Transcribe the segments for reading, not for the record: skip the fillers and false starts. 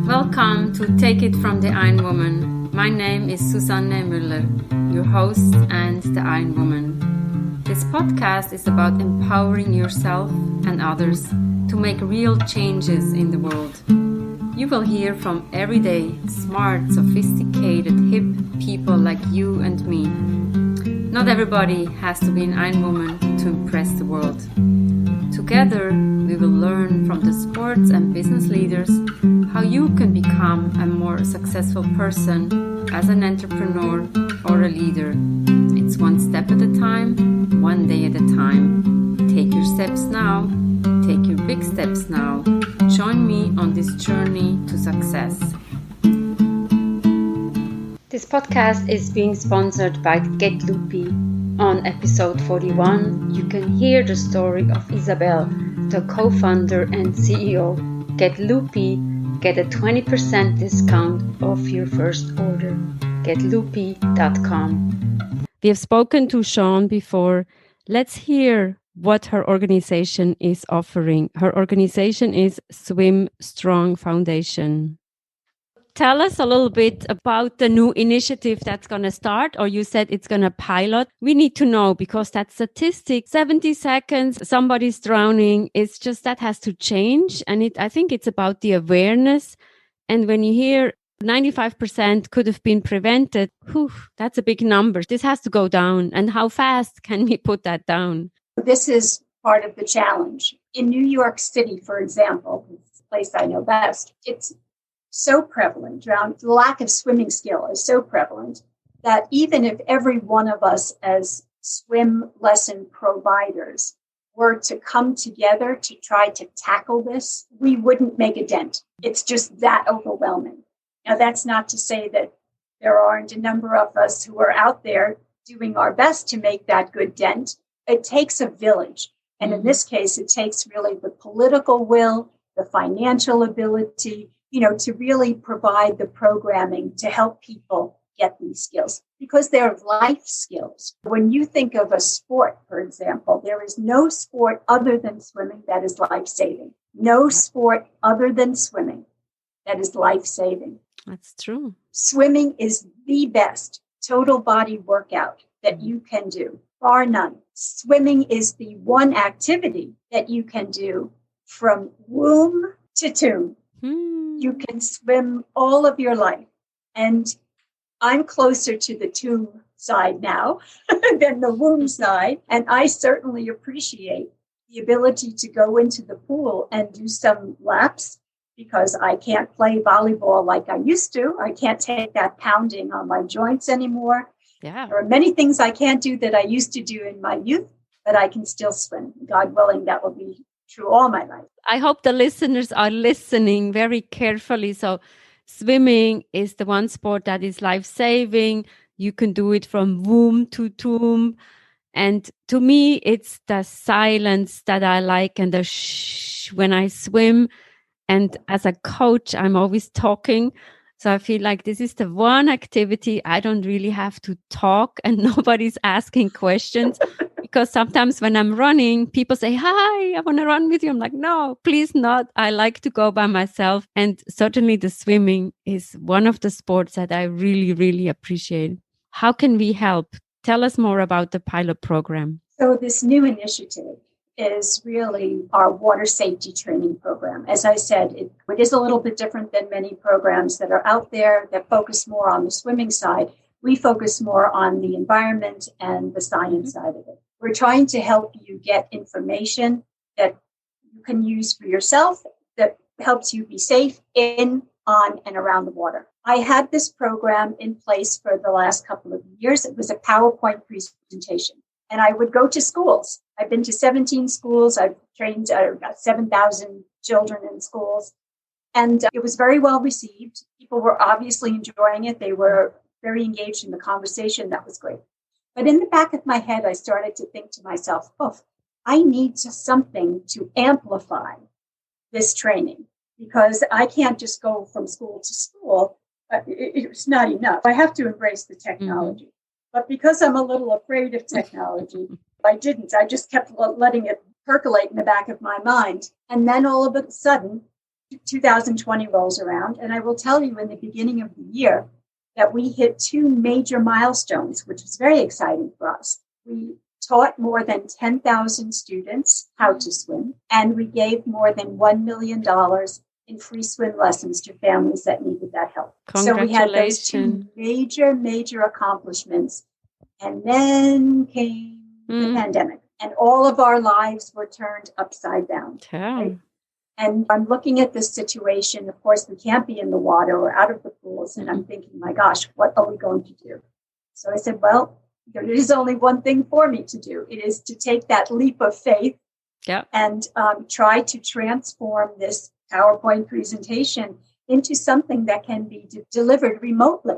Welcome to Take It from the Iron Woman. My name is Susanne Müller, your host and the Iron Woman. This podcast is about empowering yourself and others to make real changes in the world. You will hear from everyday, smart, sophisticated, hip people like you and me. Not everybody has to be an Iron Woman to impress the world. Together, we will learn from the sports and business leaders how you can become a more successful person as an entrepreneur or a leader. It's one step at a time, one day at a time. Take your steps now. Take your big steps now. Join me on this journey to success. This podcast is being sponsored by Get Loopy. On episode 41, you can hear the story of Isabel, the co-founder and CEO. Get Loopy, get a 20% discount off your first order. GetLoopy.com. We have spoken to Shawn before. Let's hear what her organization is offering. Her organization is Swim Strong Foundation. Tell us a little bit about the new initiative that's going to start, or you said it's going to pilot. We need to know because that statistic, 70 seconds, somebody's drowning, it's just that has to change. And I think it's about the awareness. And when you hear 95% could have been prevented, that's a big number. This has to go down. And how fast can we put that down? This is part of the challenge. In New York City, for example, the place I know best, it's so prevalent. The lack of swimming skill is so prevalent that even if every one of us as swim lesson providers were to come together to try to tackle this, we wouldn't make a dent. It's just that overwhelming. Now, that's not to say that there aren't a number of us who are out there doing our best to make that good dent. It takes a village. And in this case, it takes really the political will, the financial ability, to really provide the programming to help people get these skills because they're life skills. When you think of a sport, for example, there is no sport other than swimming that is life-saving. No sport other than swimming that is life-saving. That's true. Swimming is the best total body workout that you can do, bar none. Swimming is the one activity that you can do from womb to tomb. You can swim all of your life. And I'm closer to the tomb side now than the womb side. And I certainly appreciate the ability to go into the pool and do some laps because I can't play volleyball like I used to. I can't take that pounding on my joints anymore. Yeah. There are many things I can't do that I used to do in my youth, but I can still swim. God willing, that will be true all my life. I hope the listeners are listening very carefully. So swimming is the one sport that is life-saving. You can do it from womb to tomb. And to me, it's the silence that I like and the shh when I swim. And as a coach, I'm always talking. So I feel like this is the one activity I don't really have to talk and nobody's asking questions. Because sometimes when I'm running, people say, hi, I want to run with you. I'm like, no, please not. I like to go by myself. And certainly the swimming is one of the sports that I really, really appreciate. How can we help? Tell us more about the pilot program. So this new initiative is really our water safety training program. As I said, it is a little bit different than many programs that are out there that focus more on the swimming side. We focus more on the environment and the science side of it. We're trying to help you get information that you can use for yourself that helps you be safe in, on, and around the water. I had this program in place for the last couple of years. It was a PowerPoint presentation. And I would go to schools. I've been to 17 schools. I've trained about 7,000 children in schools. And it was very well received. People were obviously enjoying it. They were very engaged in the conversation. That was great. But in the back of my head, I started to think to myself, I need something to amplify this training because I can't just go from school to school. It's not enough. I have to embrace the technology. But because I'm a little afraid of technology, I didn't. I just kept letting it percolate in the back of my mind. And then all of a sudden, 2020 rolls around. And I will tell you in the beginning of the year that we hit 2 major milestones, which was very exciting for us. We taught more than 10,000 students how to swim, and we gave more than $1 million in free swim lessons to families that needed that help. So we had those 2 major accomplishments. And then came the pandemic, and all of our lives were turned upside down. Right? And I'm looking at this situation. Of course, we can't be in the water or out of the pools. And I'm thinking, my gosh, what are we going to do? So I said, well, there is only one thing for me to do. It is to take that leap of faith and try to transform this PowerPoint presentation into something that can be delivered remotely.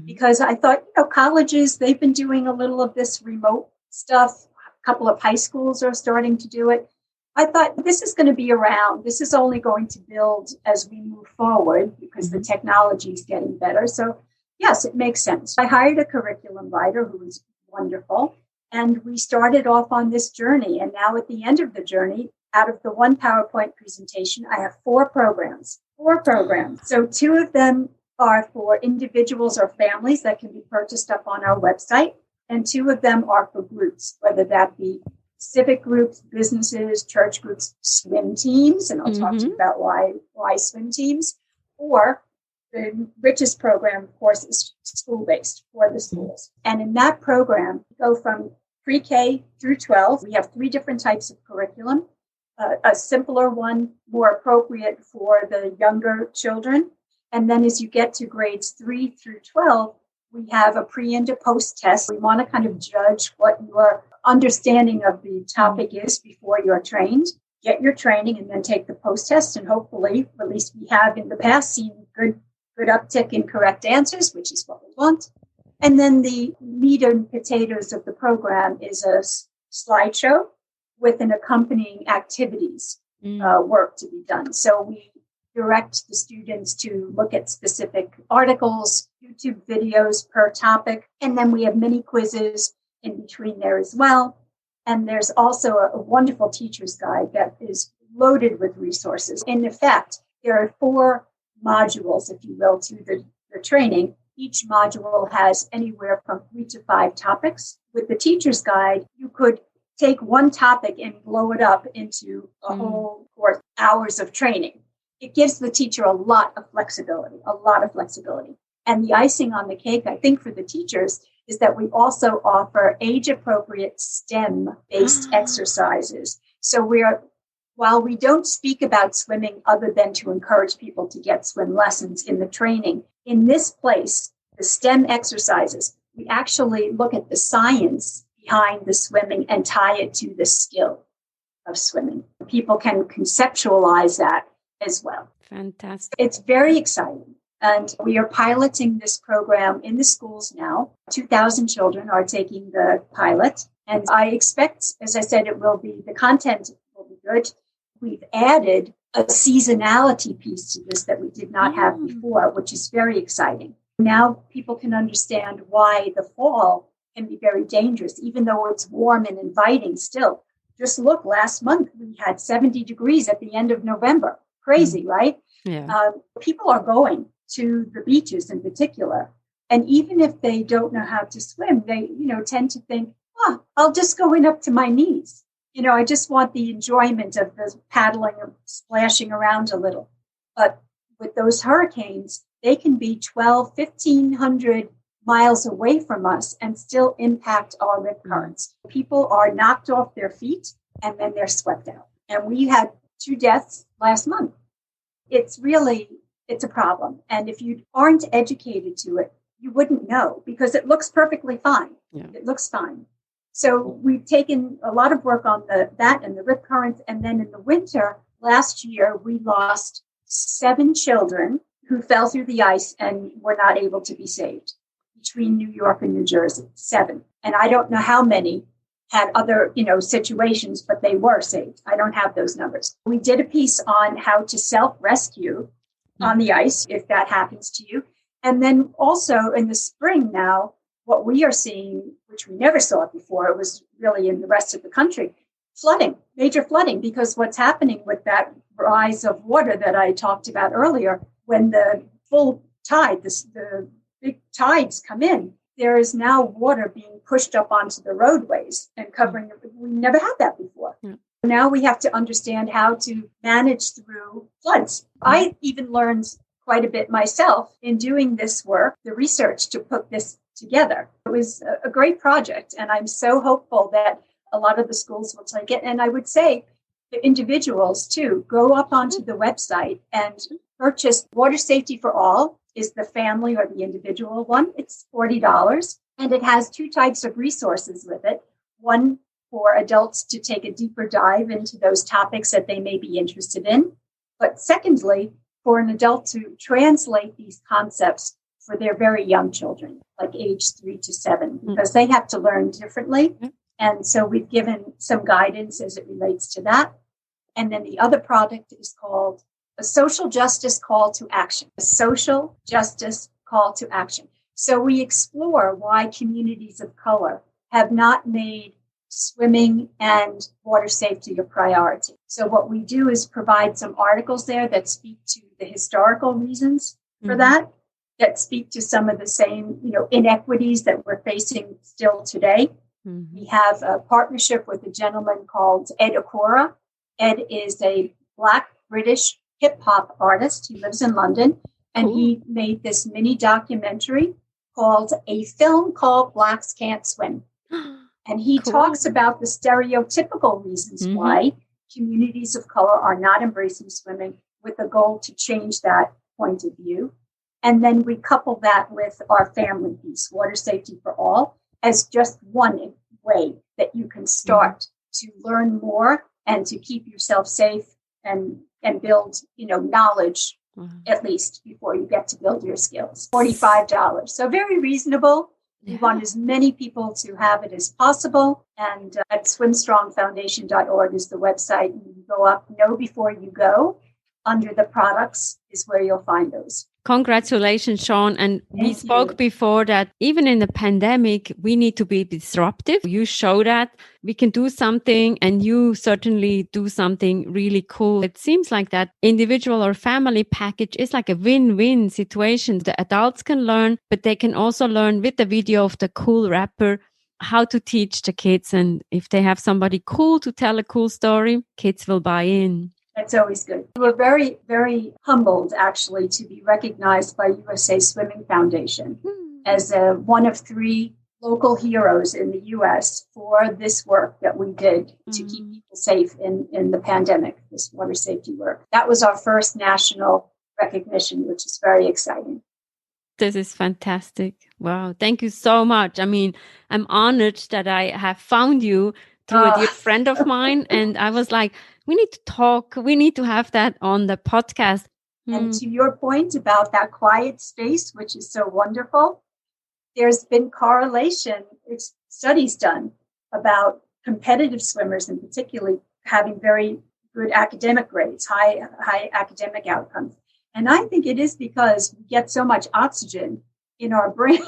Because I thought, colleges, they've been doing a little of this remote stuff. A couple of high schools are starting to do it. I thought this is going to be around. This is only going to build as we move forward because the technology is getting better. So yes, it makes sense. I hired a curriculum writer who was wonderful. And we started off on this journey. And now at the end of the journey, out of the one PowerPoint presentation, I have 4 programs. So 2 of them are for individuals or families that can be purchased up on our website. And 2 of them are for groups, whether that be civic groups, businesses, church groups, swim teams. And I'll talk to you about why swim teams. Or the richest program, of course, is school-based for the schools. And in that program, we go from pre-K through 12. We have 3 different types of curriculum. A simpler one, more appropriate for the younger children. And then as you get to grades 3 through 12, we have a pre and a post test. We want to kind of judge what your understanding of the topic is before you're trained. Get your training and then take the post test. And hopefully, at least we have in the past seen good uptick in correct answers, which is what we want. And then the meat and potatoes of the program is a slideshow with an accompanying activities work to be done. So we direct the students to look at specific articles, YouTube videos per topic, and then we have mini quizzes in between there as well. And there's also a wonderful teacher's guide that is loaded with resources. In effect, there are 4 modules, if you will, to the training. Each module has anywhere from 3 to 5 topics. With the teacher's guide, you could take one topic and blow it up into a whole 4 hours of training. It gives the teacher a lot of flexibility. And the icing on the cake, I think, for the teachers is that we also offer age-appropriate STEM-based exercises. So while we don't speak about swimming other than to encourage people to get swim lessons in the training, in this place, the STEM exercises, we actually look at the science behind the swimming and tie it to the skill of swimming. People can conceptualize that as well. Fantastic. It's very exciting. And we are piloting this program in the schools now. 2,000 children are taking the pilot. And I expect, as I said, the content will be good. We've added a seasonality piece to this that we did not have before, which is very exciting. Now people can understand why the fall can be very dangerous, even though it's warm and inviting still. Just look, last month we had 70 degrees at the end of November. Crazy, right? Yeah. People are going to the beaches in particular. And even if they don't know how to swim, they, tend to think, I'll just go in up to my knees. I just want the enjoyment of the paddling and splashing around a little. But with those hurricanes, they can be 1,500 miles away from us and still impact our rip currents. People are knocked off their feet and then they're swept out. And we had 2 deaths last month. It's a problem. And if you aren't educated to it, you wouldn't know because it looks perfectly fine. Yeah. It looks fine. So we've taken a lot of work on that and the rip currents. And then in the winter, last year, we lost 7 children who fell through the ice and were not able to be saved between New York and New Jersey. 7. And I don't know how many had other, situations, but they were saved. I don't have those numbers. We did a piece on how to self-rescue on the ice, if that happens to you. And then also in the spring now, what we are seeing, which we never saw before, it was really in the rest of the country, major flooding, because what's happening with that rise of water that I talked about earlier, when the full tide, the big tides come in, there is now water being pushed up onto the roadways and covering it. We never had that before. Yeah. Now we have to understand how to manage through floods. I even learned quite a bit myself in doing this work, the research to put this together. It was a great project, and I'm so hopeful that a lot of the schools will take it. And I would say the individuals too, go up onto the website and purchase Water Safety for All is the family or the individual one. It's $40, and it has two types of resources with it. One for adults to take a deeper dive into those topics that they may be interested in. But secondly, for an adult to translate these concepts for their very young children, like age 3 to 7, because they have to learn differently. And so we've given some guidance as it relates to that. And then the other product is called A Social Justice Call to Action. A Social Justice Call to Action. So we explore why communities of color have not made swimming and water safety a priority. So what we do is provide some articles there that speak to the historical reasons for that speak to some of the same, inequities that we're facing still today. We have a partnership with a gentleman called Ed Okora. Ed is a Black British hip-hop artist. He lives in London, and he made this mini documentary called A Film Called Blacks Can't Swim. And he talks about the stereotypical reasons why communities of color are not embracing swimming, with a goal to change that point of view. And then we couple that with our family piece, Water Safety for All, as just one way that you can start to learn more and to keep yourself safe and build, knowledge, at least before you get to build your skills. $45. So very reasonable. We want as many people to have it as possible. And at swimstrongfoundation.org is the website. You can go up, Know Before You Go. Under the products is where you'll find those. Congratulations, Shawn. And we spoke before that even in the pandemic, we need to be disruptive. You show that we can do something, and you certainly do something really cool. It seems like that individual or family package is like a win-win situation. The adults can learn, but they can also learn with the video of the cool rapper how to teach the kids. And if they have somebody cool to tell a cool story, kids will buy in. That's always good. We're very, very humbled, actually, to be recognized by USA Swimming Foundation as one of 3 local heroes in the U.S. for this work that we did to keep people safe in the pandemic, this water safety work. That was our first national recognition, which is very exciting. This is fantastic. Wow. Thank you so much. I mean, I'm honored that I have found you through a dear friend of mine. And I was like, we need to talk. We need to have that on the podcast. And to your point about that quiet space, which is so wonderful, there's been correlation, studies done about competitive swimmers, and particularly having very good academic grades, high academic outcomes. And I think it is because we get so much oxygen in our brain.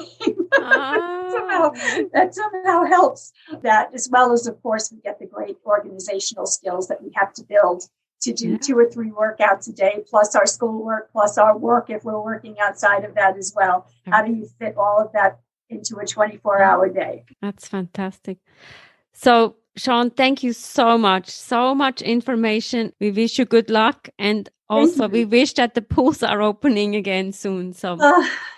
That somehow helps that, as well as, of course, we get the great organizational skills that we have to build to do 2 or 3 workouts a day, plus our schoolwork, plus our work if we're working outside of that as well. How do you fit all of that into a 24-hour day? That's fantastic. So, Shawn, thank you so much. So much information. We wish you good luck. And also, we wish that the pools are opening again soon. So,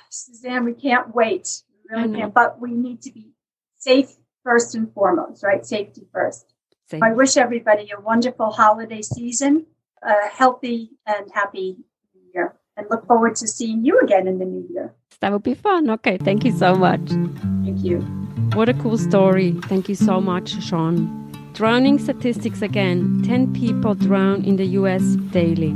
Suzanne, we can't wait. We really can't. But we need to be safe first and foremost, right? Safety first. Safe. I wish everybody a wonderful holiday season, a healthy and happy New Year, and look forward to seeing you again in the new year. That would be fun. Okay, thank you so much. Thank you. What a cool story. Thank you so much, Shawn. Drowning statistics again. 10 people drown in the US daily.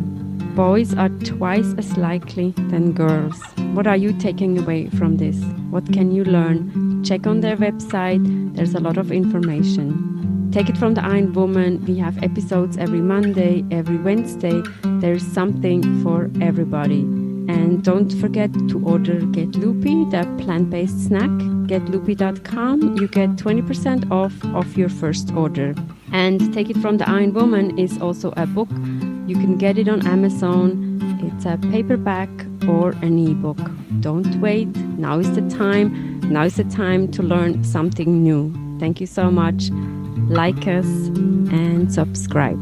Boys are twice as likely than girls. What are you taking away from this? What can you learn? Check on their website. There's a lot of information. Take it from the Iron Woman. We have episodes every Monday, every Wednesday. There's something for everybody. And don't forget to order Get Loopy, the plant-based snack. GetLoopy.com. You get 20% off of your first order. And Take It From the Iron Woman is also a book. You can get it on Amazon. It's a paperback or an ebook. Don't wait. Now is the time. Now is the time to learn something new. Thank you so much. Like us and subscribe.